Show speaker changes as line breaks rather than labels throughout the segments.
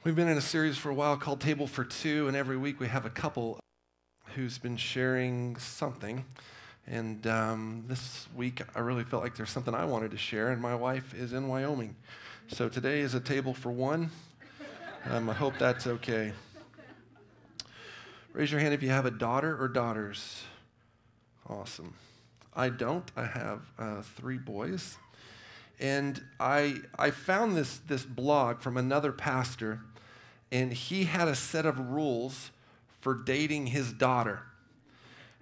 We've been in a series for a while called Table for Two, and every week we have a couple who's been sharing something. And this week I really felt like there's something I wanted to share, and my wife is in Wyoming. So today is a table for one. I hope that's okay. Raise your hand if you have a daughter or daughters. Awesome. I don't. I have 3 boys. And I found this blog from another pastor, and he had a set of rules for dating his daughter.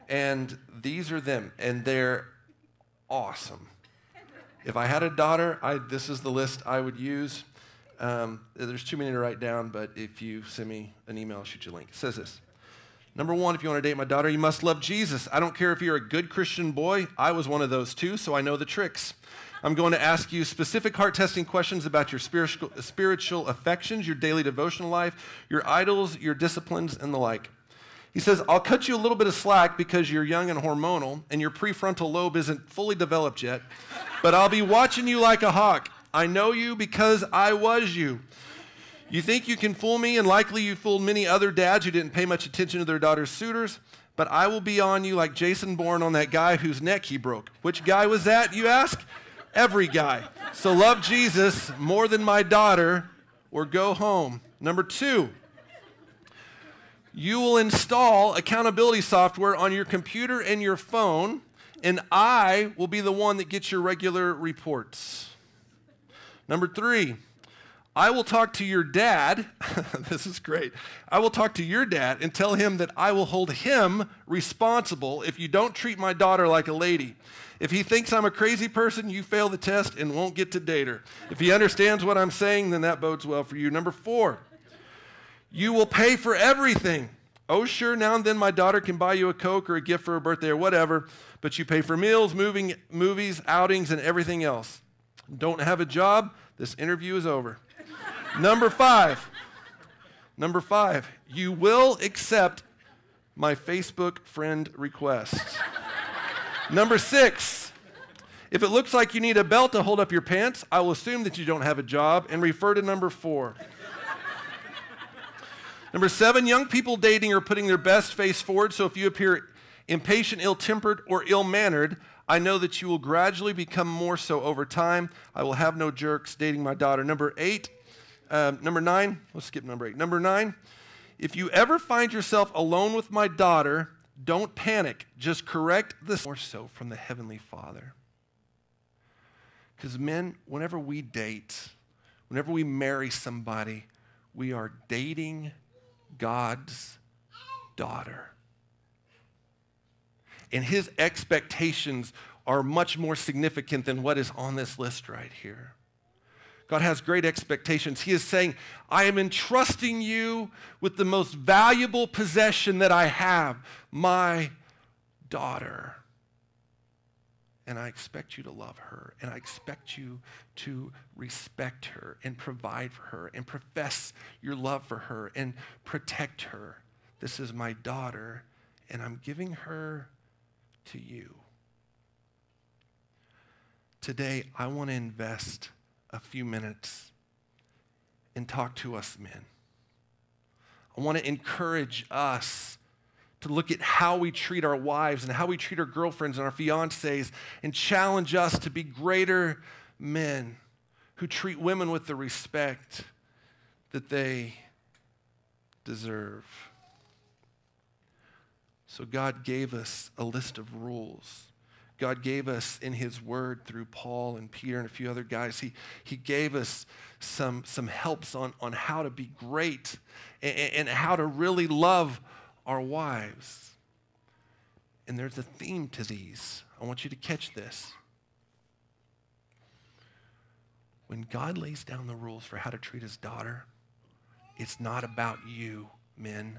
And these are them, and they're awesome. If I had a daughter, this is the list I would use. There's too many to write down, but if you send me an email, I'll shoot you a link. It says this. Number 1, if you want to date my daughter, you must love Jesus. I don't care if you're a good Christian boy. I was one of those too, so I know the tricks. I'm going to ask you specific heart-testing questions about your spiritual affections, your daily devotional life, your idols, your disciplines, and the like. He says, I'll cut you a little bit of slack because you're young and hormonal and your prefrontal lobe isn't fully developed yet, but I'll be watching you like a hawk. I know you because I was you. You think you can fool me, and likely you fooled many other dads who didn't pay much attention to their daughter's suitors, but I will be on you like Jason Bourne on that guy whose neck he broke. Which guy was that, you ask? Every guy. So love Jesus more than my daughter or go home. Number 2, you will install accountability software on your computer and your phone, and I will be the one that gets your regular reports. Number 3, I will talk to your dad. This is great. I will talk to your dad and tell him that I will hold him responsible if you don't treat my daughter like a lady. If he thinks I'm a crazy person, you fail the test and won't get to date her. If he understands what I'm saying, then that bodes well for you. Number 4, you will pay for everything. Oh, sure, now and then my daughter can buy you a Coke or a gift for her birthday or whatever, but you pay for meals, movies, outings, and everything else. Don't have a job? This interview is over. Number 5, you will accept my Facebook friend requests. Number 6, if it looks like you need a belt to hold up your pants, I will assume that you don't have a job and refer to number 4. Number 7, young people dating are putting their best face forward, so if you appear impatient, ill-tempered, or ill-mannered, I know that you will gradually become more so over time. I will have no jerks dating my daughter. Number 9, let's skip number 8. Number 9, if you ever find yourself alone with my daughter, don't panic. Just correct this more so from the Heavenly Father. Because men, whenever we date, whenever we marry somebody, we are dating God's daughter. And his expectations are much more significant than what is on this list right here. God has great expectations. He is saying, I am entrusting you with the most valuable possession that I have, my daughter. And I expect you to love her, and I expect you to respect her and provide for her and profess your love for her and protect her. This is my daughter, and I'm giving her to you. Today, I want to invest a few minutes and talk to us men. I want to encourage us to look at how we treat our wives and how we treat our girlfriends and our fiancés and challenge us to be greater men who treat women with the respect that they deserve. So God gave us a list of rules. God gave us in his word through Paul and Peter and a few other guys, he gave us some helps on how to be great and how to really love our wives. And there's a theme to these. I want you to catch this. When God lays down the rules for how to treat his daughter, it's not about you, men.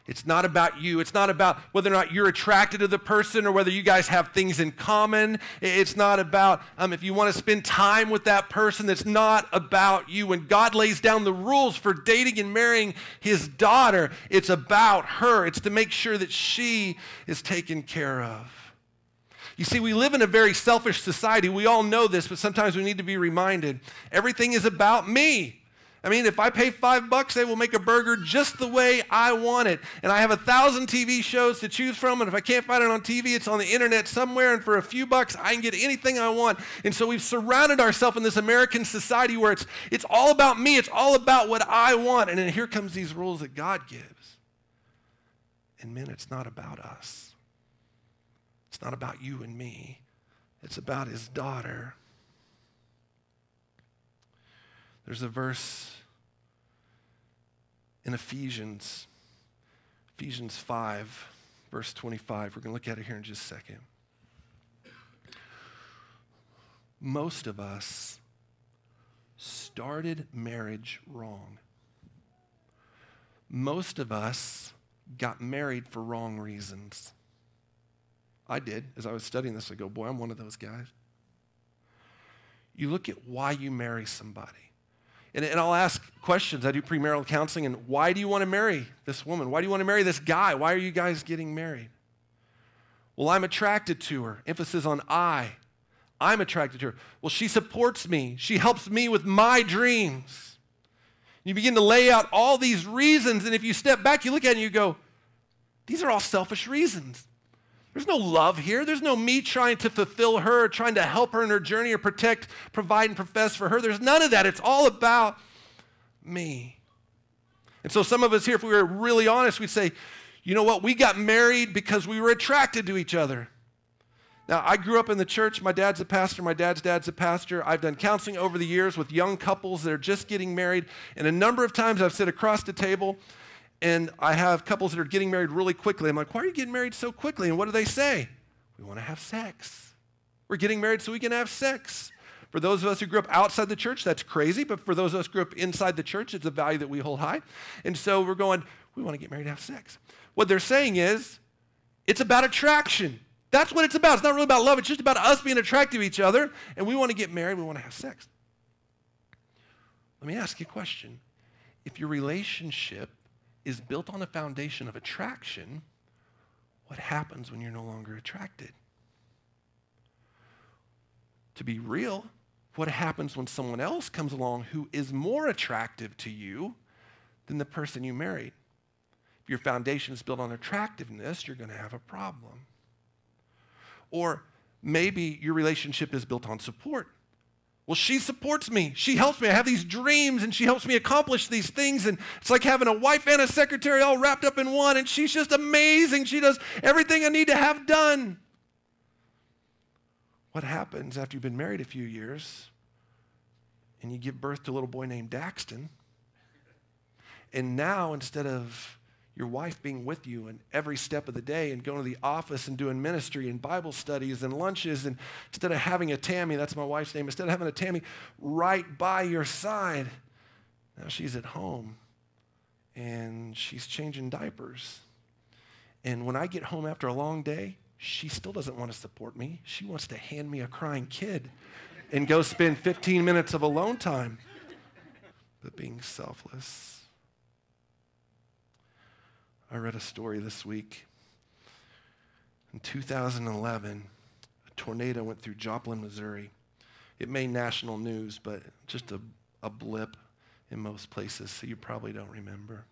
It's not about you. It's not about whether or not you're attracted to the person or whether you guys have things in common. It's not about if you want to spend time with that person. It's not about you. When God lays down the rules for dating and marrying his daughter, it's about her. It's to make sure that she is taken care of. You see, we live in a very selfish society. We all know this, but sometimes we need to be reminded. Everything is about me. I mean, if I pay $5, they will make a burger just the way I want it. And I have 1,000 TV shows to choose from, and if I can't find it on TV, it's on the internet somewhere, and for a few bucks, I can get anything I want. And so we've surrounded ourselves in this American society where it's all about me, it's all about what I want. And then here comes these rules that God gives. And men, it's not about us. It's not about you and me. It's about his daughter. There's a verse in Ephesians 5, verse 25. We're going to look at it here in just a second. Most of us started marriage wrong. Most of us got married for wrong reasons. I did. As I was studying this, I go, boy, I'm one of those guys. You look at why you marry somebody. And I'll ask questions. I do premarital counseling, and why do you want to marry this woman? Why do you want to marry this guy? Why are you guys getting married? Well, I'm attracted to her. Emphasis on I. I'm attracted to her. Well, she supports me. She helps me with my dreams. You begin to lay out all these reasons, and if you step back, you look at it and you go, these are all selfish reasons. There's no love here. There's no me trying to fulfill her, or trying to help her in her journey or protect, provide, and profess for her. There's none of that. It's all about me. And so some of us here, if we were really honest, we'd say, you know what? We got married because we were attracted to each other. Now, I grew up in the church. My dad's a pastor. My dad's a pastor. I've done counseling over the years with young couples that are just getting married. And a number of times I've sat across the table, and I have couples that are getting married really quickly. I'm like, why are you getting married so quickly? And what do they say? We want to have sex. We're getting married so we can have sex. For those of us who grew up outside the church, that's crazy. But for those of us who grew up inside the church, it's a value that we hold high. And so we're going, we want to get married to have sex. What they're saying is, it's about attraction. That's what it's about. It's not really about love. It's just about us being attracted to each other. And we want to get married. We want to have sex. Let me ask you a question. If your relationship is built on a foundation of attraction, what happens when you're no longer attracted? To be real, what happens when someone else comes along who is more attractive to you than the person you married? If your foundation is built on attractiveness, you're going to have a problem. Or maybe your relationship is built on support. Well, she supports me. She helps me. I have these dreams, and she helps me accomplish these things. And it's like having a wife and a secretary all wrapped up in one, and she's just amazing. She does everything I need to have done. What happens after you've been married a few years, and you give birth to a little boy named Daxton, and now instead of your wife being with you in every step of the day and going to the office and doing ministry and Bible studies and lunches, and instead of having a Tammy, that's my wife's name, instead of having a Tammy right by your side, now she's at home and she's changing diapers. And when I get home after a long day, she still doesn't want to support me. She wants to hand me a crying kid and go spend 15 minutes of alone time. But being selfless. I read a story this week. In 2011, a tornado went through Joplin, Missouri. It made national news, but just a blip in most places, so you probably don't remember.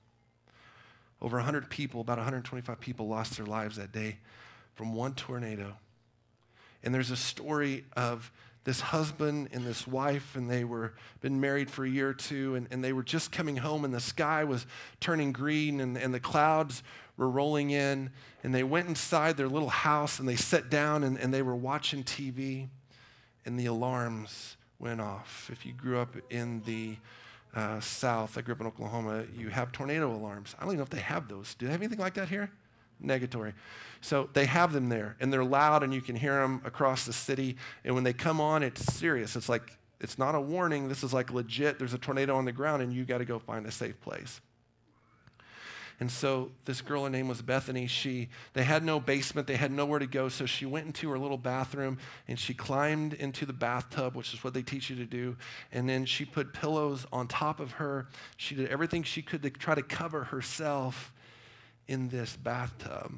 Over 100 people, about 125 people lost their lives that day from one tornado. And there's a story of this husband and this wife, and they were been married for a year or two, and they were just coming home, and the sky was turning green, and the clouds were rolling in, and they went inside their little house, and they sat down, and they were watching TV, and the alarms went off. If you grew up in the South, I grew up in Oklahoma, you have tornado alarms. I don't even know if they have those. Do they have anything like that here? Negatory. So they have them there, and they're loud, and you can hear them across the city. And when they come on, it's serious. It's like, it's not a warning. This is like legit. There's a tornado on the ground, and you got to go find a safe place. And so this girl, her name was Bethany, they had no basement, they had nowhere to go, so she went into her little bathroom, and she climbed into the bathtub, which is what they teach you to do, and then she put pillows on top of her. She did everything she could to try to cover herself in this bathtub.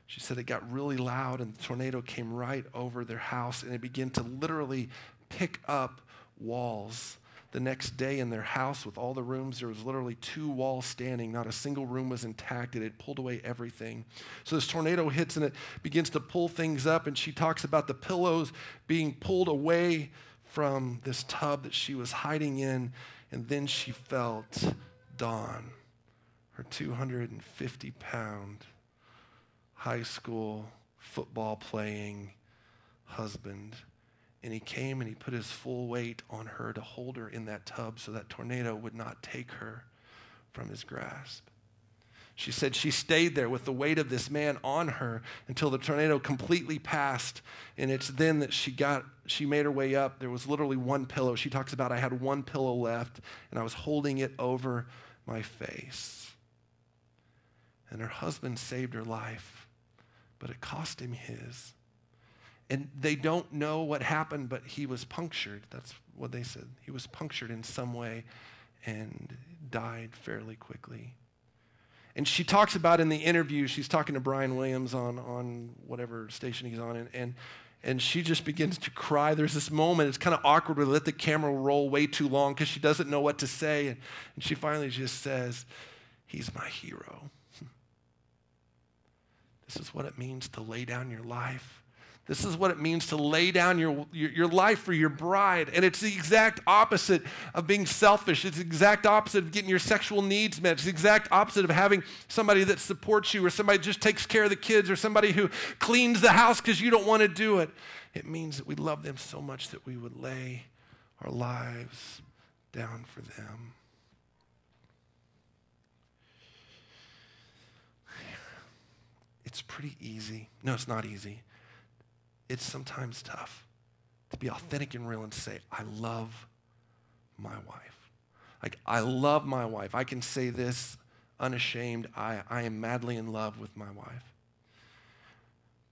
She said it got really loud, and the tornado came right over their house, and it began to literally pick up walls. the next day in their house with all the rooms. There was literally 2 walls standing. Not a single room was intact. It had pulled away everything. So this tornado hits and it begins to pull things up. And she talks about the pillows being pulled away from this tub that she was hiding in. And then she felt Don, her 250-pound high school football playing husband. And he came and he put his full weight on her to hold her in that tub so that tornado would not take her from his grasp. She said she stayed there with the weight of this man on her until the tornado completely passed. And it's then that she made her way up. There was literally 1 pillow. She talks about, I had 1 pillow left and I was holding it over my face. And her husband saved her life, but it cost him his. And they don't know what happened, but he was punctured. That's what they said. He was punctured in some way and died fairly quickly. And she talks about in the interview, she's talking to Brian Williams on whatever station he's on, and she just begins to cry. There's this moment, it's kind of awkward. We let the camera roll way too long because she doesn't know what to say. And she finally just says, he's my hero. This is what it means to lay down your life. This is what it means to lay down your life for your bride. And it's the exact opposite of being selfish. It's the exact opposite of getting your sexual needs met. It's the exact opposite of having somebody that supports you or somebody that just takes care of the kids or somebody who cleans the house because you don't want to do it. It means that we love them so much that we would lay our lives down for them. It's pretty easy. No, it's not easy. It's sometimes tough to be authentic and real and say, I love my wife. Like, I love my wife. I can say this unashamed. I am madly in love with my wife.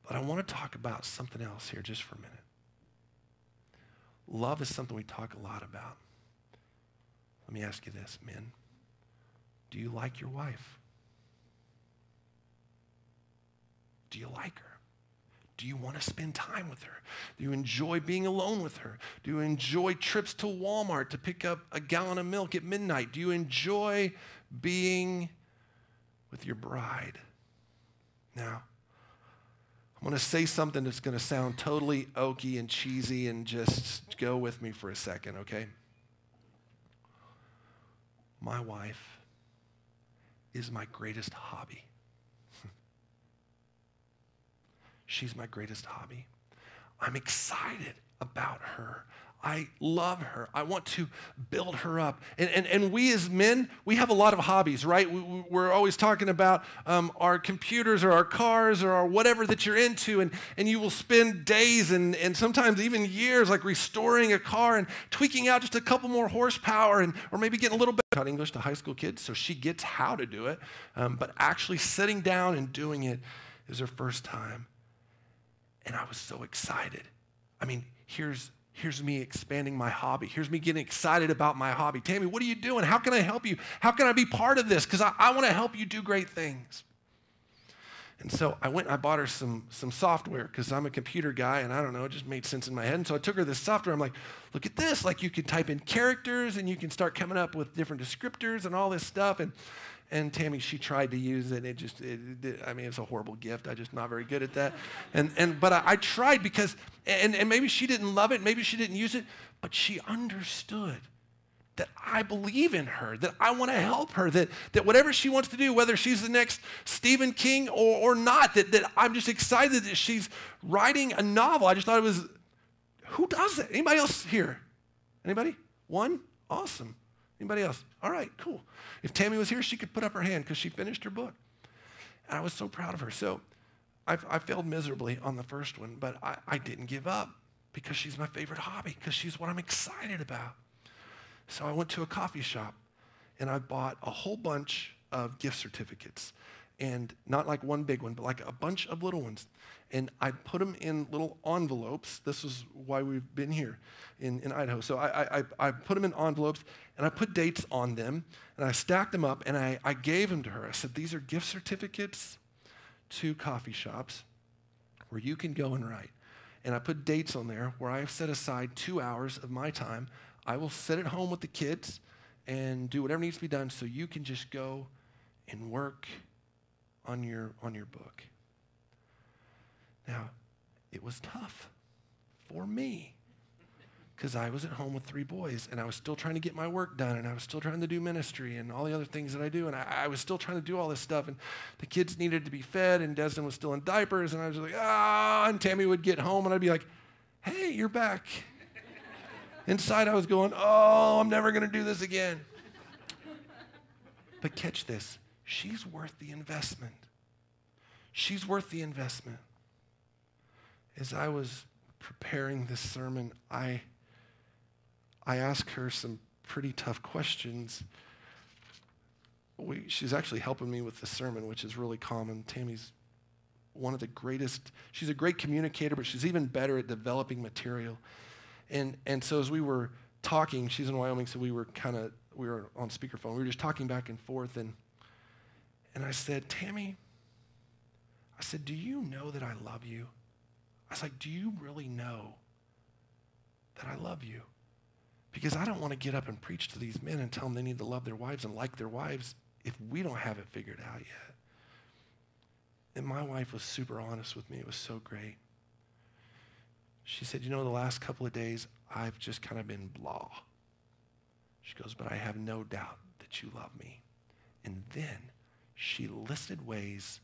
But I want to talk about something else here just for a minute. Love is something we talk a lot about. Let me ask you this, men. Do you like your wife? Do you like her? Do you want to spend time with her? Do you enjoy being alone with her? Do you enjoy trips to Walmart to pick up a gallon of milk at midnight? Do you enjoy being with your bride? Now, I'm going to say something that's going to sound totally oaky and cheesy, and just go with me for a second, okay? My wife is my greatest hobby. She's my greatest hobby. I'm excited about her. I love her. I want to build her up. And we as men, we have a lot of hobbies, right? We're always talking about our computers or our cars or our whatever that you're into, and you will spend days and sometimes even years like restoring a car and tweaking out just a couple more horsepower or maybe getting a little bit taught English to high school kids so she gets how to do it. But actually sitting down and doing it is her first time. And I was so excited. I mean, here's me expanding my hobby. Here's me getting excited about my hobby. Tammy, what are you doing? How can I help you? How can I be part of this? Because I want to help you do great things. And so I went and I bought her some software because I'm a computer guy and I don't know, it just made sense in my head. And so I took her this software. I'm like, look at this. Like, you can type in characters and you can start coming up with different descriptors and all this stuff. And Tammy, she tried to use it. It's a horrible gift. I'm just not very good at that. But I tried because, and maybe she didn't love it. Maybe she didn't use it. But she understood that I believe in her, that I want to help her, that whatever she wants to do, whether she's the next Stephen King or not, that I'm just excited that she's writing a novel. I just thought it was, who does that? Anybody else here? Anybody? One? Awesome. Anybody else? All right, cool. If Tammy was here, she could put up her hand because she finished her book. And I was so proud of her. So I failed miserably on the first one, but I didn't give up because she's my favorite hobby, because she's what I'm excited about. So I went to a coffee shop and I bought a whole bunch of gift certificates, and not like one big one, but like a bunch of little ones. And I put them in little envelopes. This is why we've been here in Idaho. So I put them in envelopes, and I put dates on them, and I stacked them up, and I gave them to her. I said, these are gift certificates to coffee shops where you can go and write. And I put dates on there where I have set aside 2 hours of my time. I will sit at home with the kids and do whatever needs to be done so you can just go and work on your book. Now, it was tough for me because I was at home with 3 boys and I was still trying to get my work done and I was still trying to do ministry and all the other things that I do, and I was still trying to do all this stuff, and the kids needed to be fed and Desmond was still in diapers, and I was like, and Tammy would get home and I'd be like, hey, you're back. Inside I was going, I'm never going to do this again. But catch this, she's worth the investment. She's worth the investment. As I was preparing this sermon, I asked her some pretty tough questions. She's actually helping me with the sermon, which is really common. Tammy's one of the greatest. She's a great communicator, but she's even better at developing material. And so as we were talking, she's in Wyoming, so we were on speakerphone. We were just talking back and forth, and I said, Tammy, I said, do you know that I love you? I was like, do you really know that I love you? Because I don't want to get up and preach to these men and tell them they need to love their wives and like their wives if we don't have it figured out yet. And my wife was super honest with me. It was so great. She said, the last couple of days, I've just kind of been blah. She goes, but I have no doubt that you love me. And then she listed ways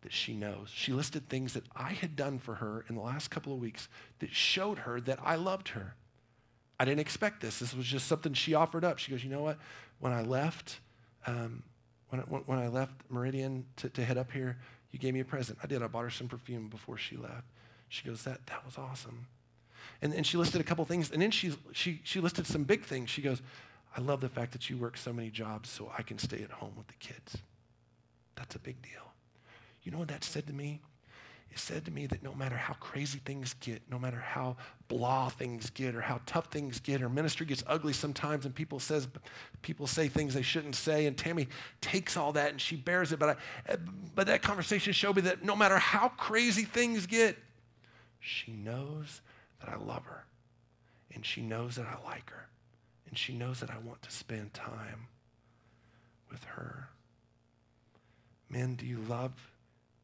that she knows. She listed things that I had done for her in the last couple of weeks that showed her that I loved her. I didn't expect this. This was just something she offered up. She goes, you know what? When I left, when I left Meridian to head up here, you gave me a present. I did. I bought her some perfume before she left. She goes, that was awesome. And she listed a couple things, and then she listed some big things. She goes, I love the fact that you work so many jobs so I can stay at home with the kids. That's a big deal. You know what that said to me? It said to me that no matter how crazy things get, no matter how blah things get or how tough things get, or ministry gets ugly sometimes and people say things they shouldn't say, and Tammy takes all that and she bears it, but that conversation showed me that no matter how crazy things get, she knows that I love her, and she knows that I like her, and she knows that I want to spend time with her. Men, do you love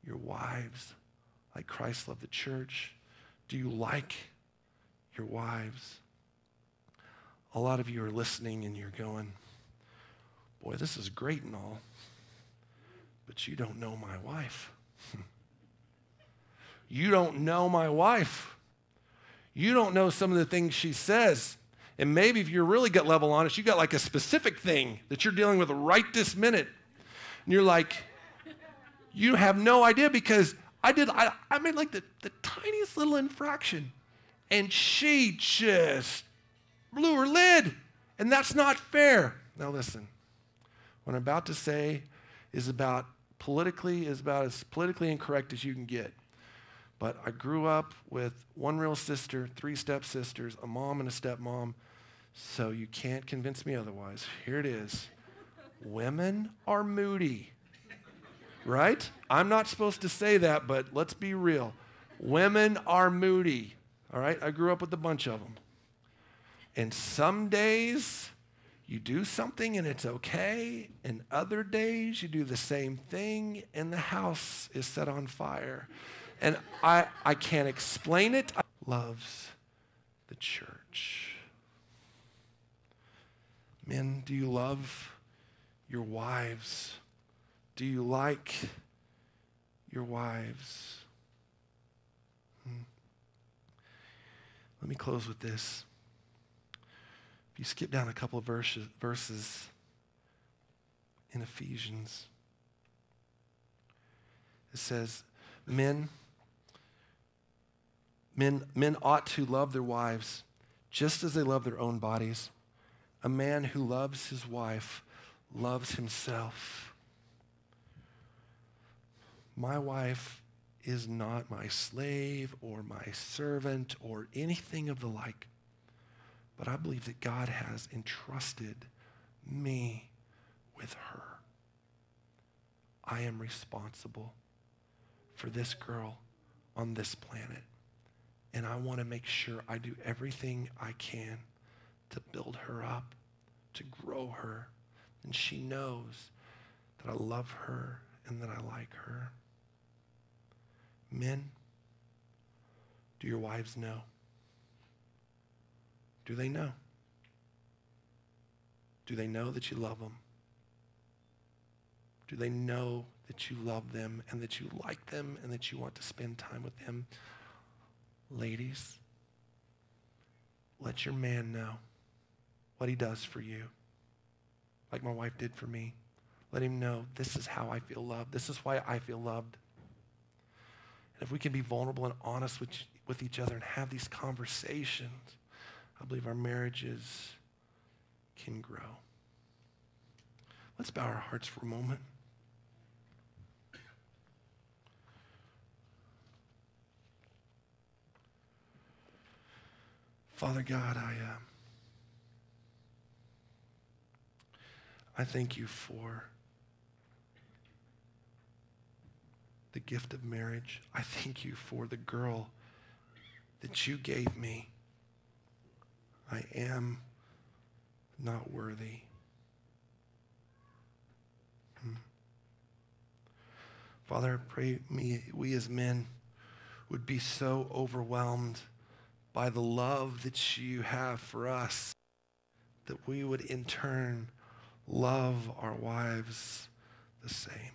your wives like Christ loved the church? Do you like your wives? A lot of you are listening and you're going, boy, this is great and all, but you don't know my wife. You don't know my wife. You don't know some of the things she says. And maybe if you're really gut level honest, you got like a specific thing that you're dealing with right this minute. And you're like, you have no idea, because I made like the tiniest little infraction, and she just blew her lid, and that's not fair. Now listen, what I'm about to say is about as politically incorrect as you can get. But I grew up with one real sister, 3 stepsisters, a mom and a stepmom, so you can't convince me otherwise. Here it is. Women are moody. Right? I'm not supposed to say that, but let's be real. Women are moody. All right? I grew up with a bunch of them. And some days you do something and it's okay, and other days you do the same thing and the house is set on fire. And I can't explain it. Loves the church. Men, do you love your wives? Do you like your wives? Let me close with this. If you skip down a couple of verses in Ephesians, it says, men ought to love their wives just as they love their own bodies. A man who loves his wife loves himself. My wife is not my slave or my servant or anything of the like, but I believe that God has entrusted me with her. I am responsible for this girl on this planet, and I want to make sure I do everything I can to build her up, to grow her. And she knows that I love her and that I like her. Men, do your wives know? Do they know? Do they know that you love them? Do they know that you love them and that you like them and that you want to spend time with them? Ladies, let your man know what he does for you, like my wife did for me. Let him know, this is how I feel loved. This is why I feel loved. And if we can be vulnerable and honest with each other and have these conversations, I believe our marriages can grow. Let's bow our hearts for a moment. Father God, I thank you for the gift of marriage. I thank you for the girl that you gave me. I am not worthy. Father, I pray we as men would be so overwhelmed by the love that you have for us that we would in turn love our wives the same.